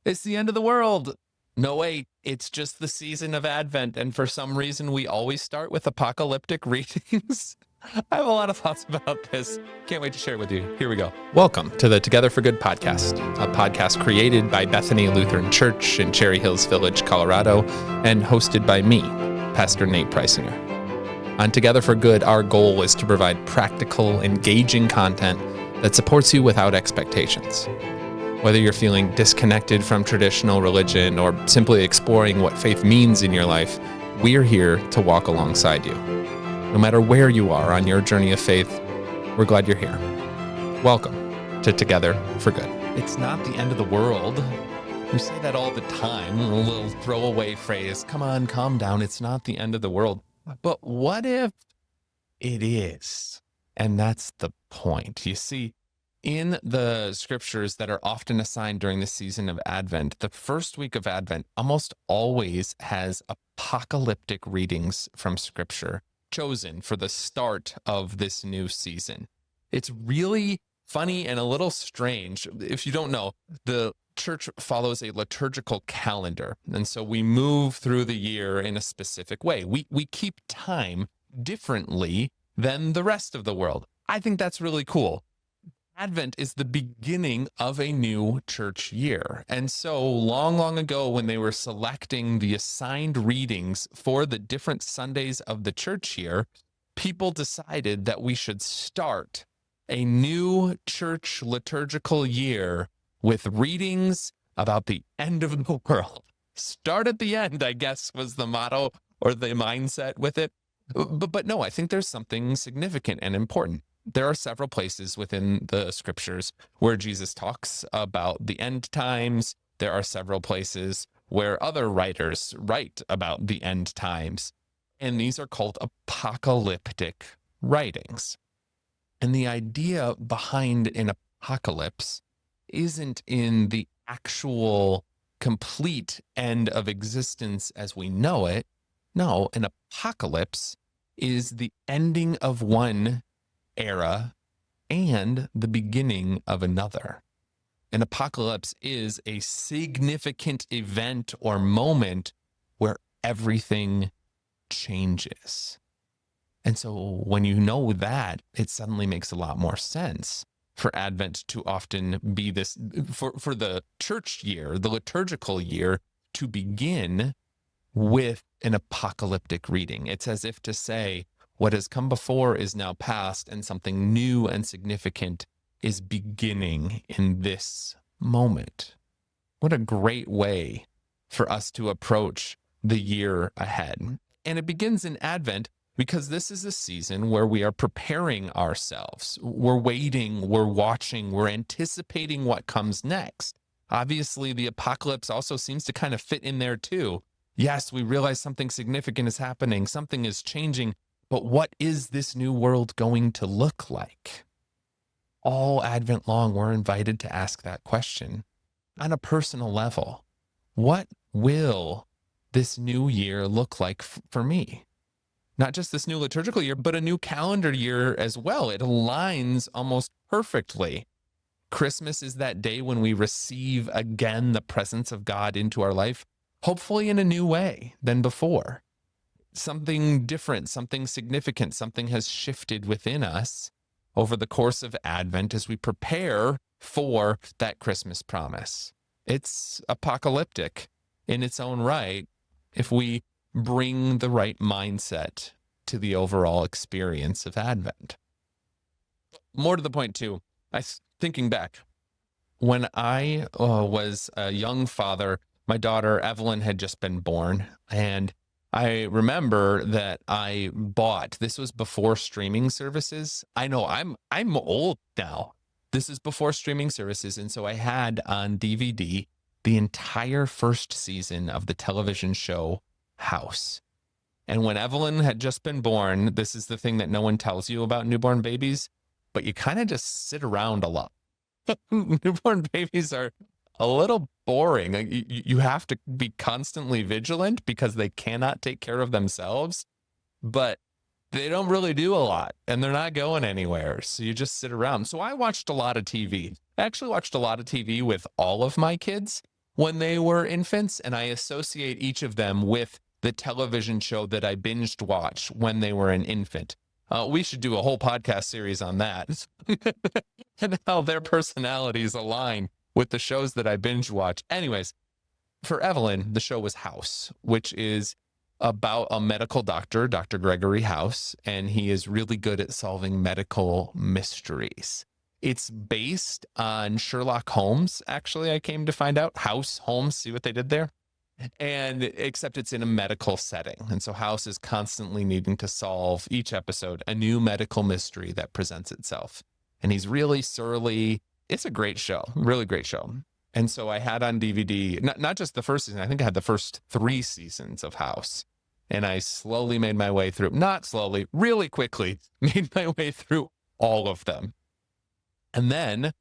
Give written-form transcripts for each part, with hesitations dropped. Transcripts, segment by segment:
It's the end of the world. No, wait, it's just the season of Advent, and for some reason, we always start with apocalyptic readings. I have a lot of thoughts about this. Can't wait to share it with you. Here we go. Welcome to the Together for Good podcast, a podcast created by Bethany Lutheran Church in Cherry Hills Village, Colorado, and hosted by me, Pastor Nate Preisinger. On Together for Good, our goal is to provide practical, engaging content that supports you without expectations. Whether you're feeling disconnected from traditional religion or simply exploring what faith means in your life, we're here to walk alongside you. No matter where you are on your journey of faith, we're glad you're here. Welcome to Together for Good. It's not the end of the world. We say that all the time, a little throwaway phrase, come on, calm down, it's not the end of the world. But what if it is? And that's the point. You see, in the scriptures that are often assigned during the season of Advent, the first week of Advent almost always has apocalyptic readings from scripture chosen for the start of this new season. It's really funny and a little strange. If you don't know, the church follows a liturgical calendar. And so we move through the year in a specific way. We keep time differently than the rest of the world. I think that's really cool. Advent is the beginning of a new church year. And so long ago, when they were selecting the assigned readings for the different Sundays of the church year, people decided that we should start a new church liturgical year with readings about the end of the world. Start at the end, I guess, was the motto or the mindset with it. But no, I think there's something significant and important. There are several places within the scriptures where Jesus talks about the end times. There are several places where other writers write about the end times. And these are called apocalyptic writings. And the idea behind an apocalypse isn't in the actual complete end of existence as we know it. No, an apocalypse is the ending of one era and the beginning of another. An apocalypse is a significant event or moment where everything changes. And so when you know that, it suddenly makes a lot more sense for Advent to often be this, for the church year, the liturgical year, to begin with an apocalyptic reading. It's as if to say, what has come before is now past, and something new and significant is beginning in this moment. What a great way for us to approach the year ahead. And it begins in Advent because this is a season where we are preparing ourselves. We're waiting, we're watching, we're anticipating what comes next. Obviously, the apocalypse also seems to kind of fit in there too. Yes, we realize something significant is happening, something is changing, but what is this new world going to look like? All Advent long, we're invited to ask that question on a personal level. What will this new year look like for me? Not just this new liturgical year, but a new calendar year as well. It aligns almost perfectly. Christmas is that day when we receive again the presence of God into our life, hopefully in a new way than before. Something different, something significant, something has shifted within us over the course of Advent as we prepare for that Christmas promise. It's apocalyptic in its own right if we bring the right mindset to the overall experience of Advent. More to the point too, thinking back, when I was a young father, my daughter Evelyn had just been born, and I remember that I bought, this was before streaming services. I know I'm old now. This is before streaming services. And so I had on DVD the entire first season of the television show House. And when Evelyn had just been born, this is the thing that no one tells you about newborn babies, but you kind of just sit around a lot. Newborn babies are a little boring. You have to be constantly vigilant because they cannot take care of themselves, but they don't really do a lot and they're not going anywhere. So you just sit around. So I watched a lot of TV. I actually watched a lot of TV with all of my kids. when they were infants, and I associate each of them with the television show that I binged watch when they were an infant. We should do a whole podcast series on that and how their personalities align with the shows that I binge watch. Anyways, for Evelyn, the show was House, which is about a medical doctor, Dr. Gregory House, and he is really good at solving medical mysteries. It's based on Sherlock Holmes, actually, I came to find out. House, Holmes, see what they did there? And except it's in a medical setting. And so House is constantly needing to solve each episode a new medical mystery that presents itself. And he's really surly. It's a great show, really great show. And so I had on DVD, not just the first season, I think I had the first 3 seasons of House. And I slowly made my way through, not slowly, really quickly, made my way through all of them. And then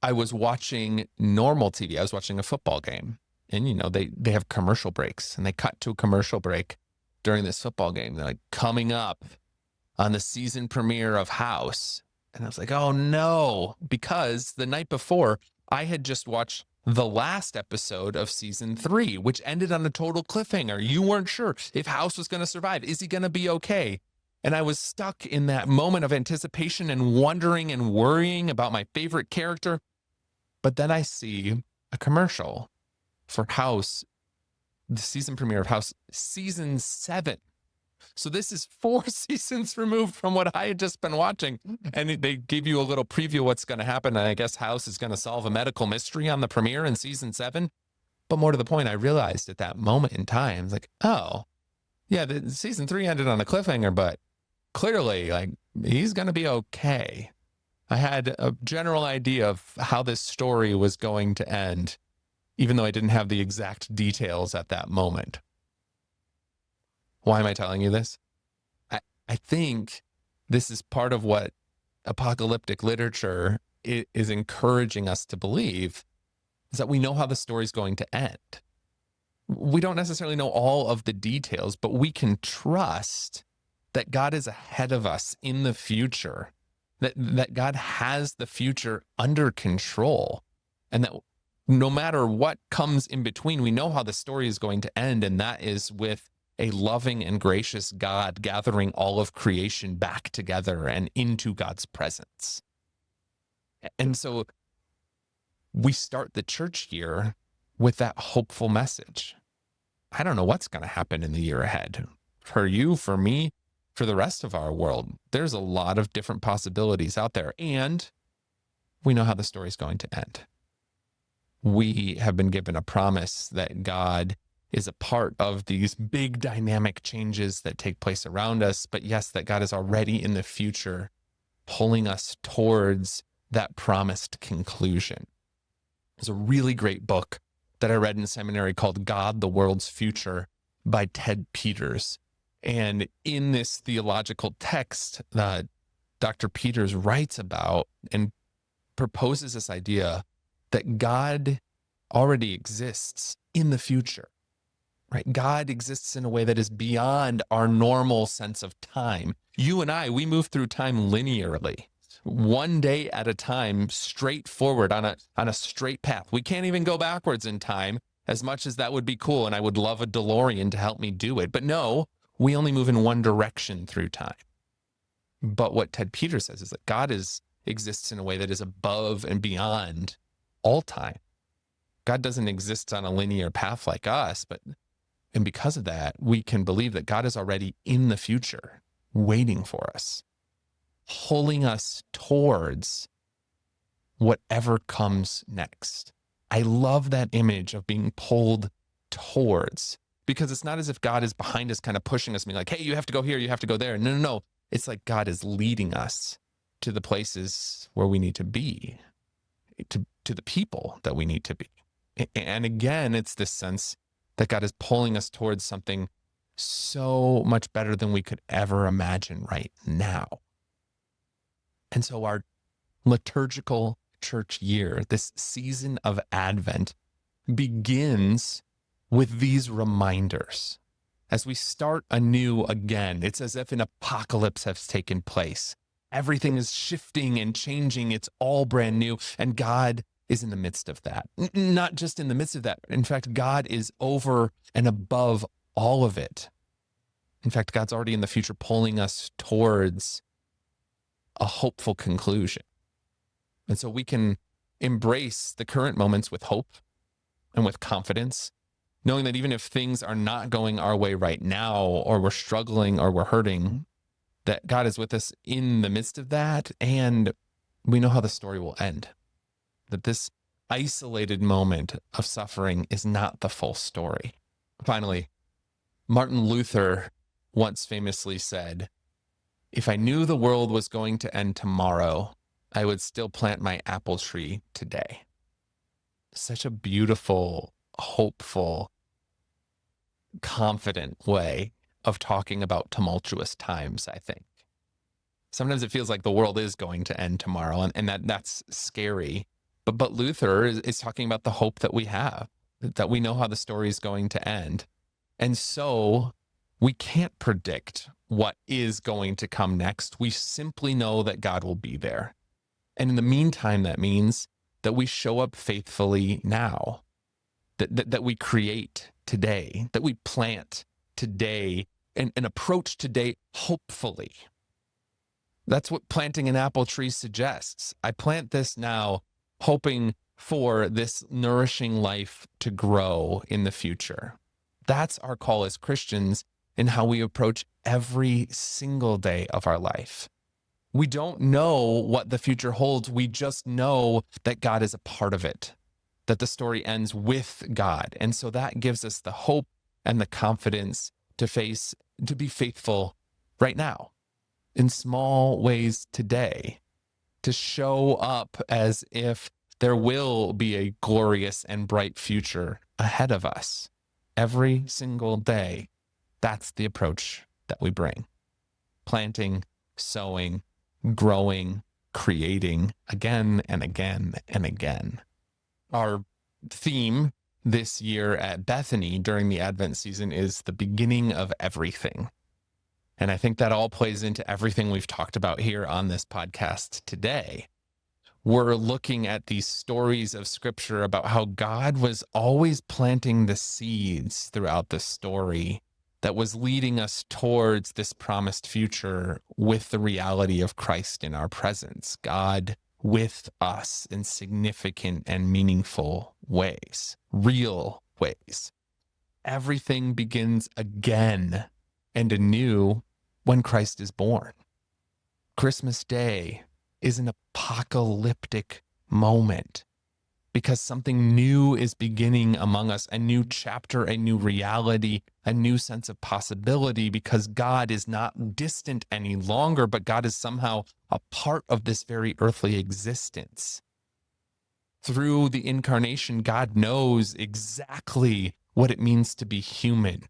I was watching normal TV. I was watching a football game. And, you know, they have commercial breaks. And they cut to a commercial break during this football game. They're like, coming up on the season premiere of House. And I was like, oh, no. Because the night before, I had just watched the last episode of season 3, which ended on a total cliffhanger. You weren't sure if House was going to survive. Is he going to be okay? And I was stuck in that moment of anticipation and wondering and worrying about my favorite character. But then I see a commercial for House, the season premiere of House, season 7. So this is 4 seasons removed from what I had just been watching. And they gave you a little preview of what's going to happen. And I guess House is going to solve a medical mystery on the premiere in season 7. But more to the point, I realized at that moment in time, like, oh, yeah, the season 3 ended on a cliffhanger, but clearly, like, he's going to be okay. I had a general idea of how this story was going to end, even though I didn't have the exact details at that moment. Why am I telling you this? I think this is part of what apocalyptic literature is encouraging us to believe, is that we know how the story's going to end. We don't necessarily know all of the details, but we can trust that God is ahead of us in the future, that God has the future under control, and that no matter what comes in between, we know how the story is going to end, and that is with a loving and gracious God gathering all of creation back together and into God's presence. And so we start the church year with that hopeful message. I don't know what's going to happen in the year ahead. For you, for me, for the rest of our world, there's a lot of different possibilities out there. And we know how the story is going to end. We have been given a promise that God is a part of these big dynamic changes that take place around us. But yes, that God is already in the future, pulling us towards that promised conclusion. There's a really great book that I read in seminary called God, the World's Future by Ted Peters. And in this theological text, Dr. Peters writes about and proposes this idea that God already exists in the future, right? God exists in a way that is beyond our normal sense of time. You and I, we move through time linearly, one day at a time, straight forward on a straight path. We can't even go backwards in time, as much as that would be cool. And I would love a DeLorean to help me do it. But no, we only move in one direction through time. But what Ted Peters says is that God exists in a way that is above and beyond all time. God doesn't exist on a linear path like us, and because of that, we can believe that God is already in the future, waiting for us, pulling us towards whatever comes next. I love that image of being pulled towards, because it's not as if God is behind us, kind of pushing us, being like, hey, you have to go here, you have to go there. No. It's like God is leading us to the places where we need to be, to the people that we need to be. And again, it's this sense that God is pulling us towards something so much better than we could ever imagine right now. And so our liturgical church year, this season of Advent, begins with these reminders. As we start anew again, it's as if an apocalypse has taken place. Everything is shifting and changing. It's all brand new. And God is in the midst of that. Not just in the midst of that. In fact, God is over and above all of it. In fact, God's already in the future pulling us towards a hopeful conclusion. And so we can embrace the current moments with hope and with confidence, knowing that even if things are not going our way right now, or we're struggling or we're hurting, that God is with us in the midst of that, and we know how the story will end. That this isolated moment of suffering is not the full story. Finally, Martin Luther once famously said, "If I knew the world was going to end tomorrow, I would still plant my apple tree today." Such a beautiful, hopeful, confident way of talking about tumultuous times, I think. Sometimes it feels like the world is going to end tomorrow, and that's scary. But Luther is talking about the hope that we have, that we know how the story is going to end. And so we can't predict what is going to come next. We simply know that God will be there. And in the meantime, that means that we show up faithfully now, that we create today, that we plant today and approach today hopefully. That's what planting an apple tree suggests. I plant this now, hoping for this nourishing life to grow in the future. That's our call as Christians in how we approach every single day of our life. We don't know what the future holds. We just know that God is a part of it, that the story ends with God. And so that gives us the hope and the confidence to be faithful right now in small ways today, to show up as if there will be a glorious and bright future ahead of us every single day. That's the approach that we bring. Planting, sowing, growing, creating again and again and again. Our theme this year at Bethany during the Advent season is the beginning of everything. And I think that all plays into everything we've talked about here on this podcast today. We're looking at these stories of Scripture about how God was always planting the seeds throughout the story that was leading us towards this promised future with the reality of Christ in our presence. God with us in significant and meaningful ways, real ways. Everything begins again and anew when Christ is born. Christmas Day is an apocalyptic moment because something new is beginning among us, a new chapter, a new reality, a new sense of possibility, because God is not distant any longer, but God is somehow a part of this very earthly existence. Through the incarnation, God knows exactly what it means to be human.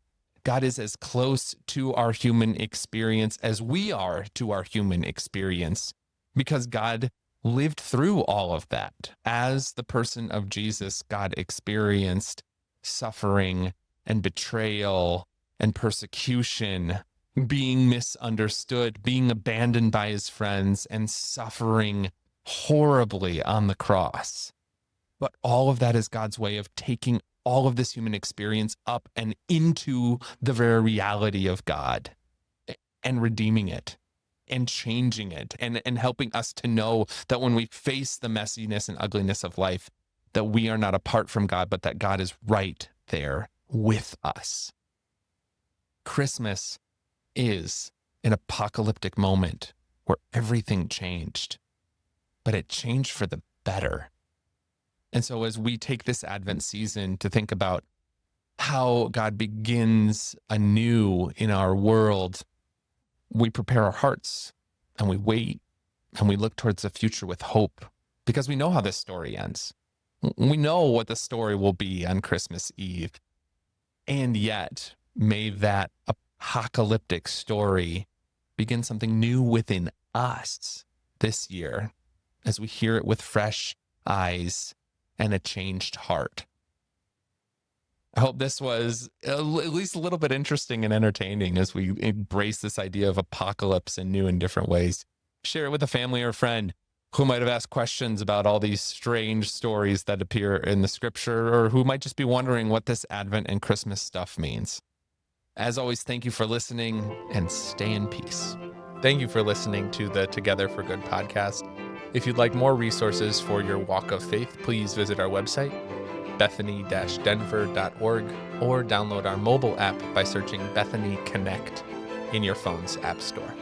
God is as close to our human experience as we are to our human experience, because God lived through all of that. As the person of Jesus, God experienced suffering and betrayal and persecution, being misunderstood, being abandoned by his friends, and suffering horribly on the cross. But all of that is God's way of taking all of this human experience up and into the very reality of God and redeeming it and changing it and helping us to know that when we face the messiness and ugliness of life, that we are not apart from God, but that God is right there with us. Christmas is an apocalyptic moment where everything changed, but it changed for the better. And so as we take this Advent season to think about how God begins anew in our world, we prepare our hearts and we wait and we look towards the future with hope, because we know how this story ends. We know what the story will be on Christmas Eve. And yet, may that apocalyptic story begin something new within us this year as we hear it with fresh eyes and a changed heart. I hope this was at least a little bit interesting and entertaining as we embrace this idea of apocalypse in new and different ways. Share it with a family or a friend. who might have asked questions about all these strange stories that appear in the scripture, or who might just be wondering what this Advent and Christmas stuff means. As always, thank you for listening and stay in peace. Thank you for listening to the Together for Good podcast. If you'd like more resources for your walk of faith, please visit our website, bethany-denver.org, or download our mobile app by searching Bethany Connect in your phone's app store.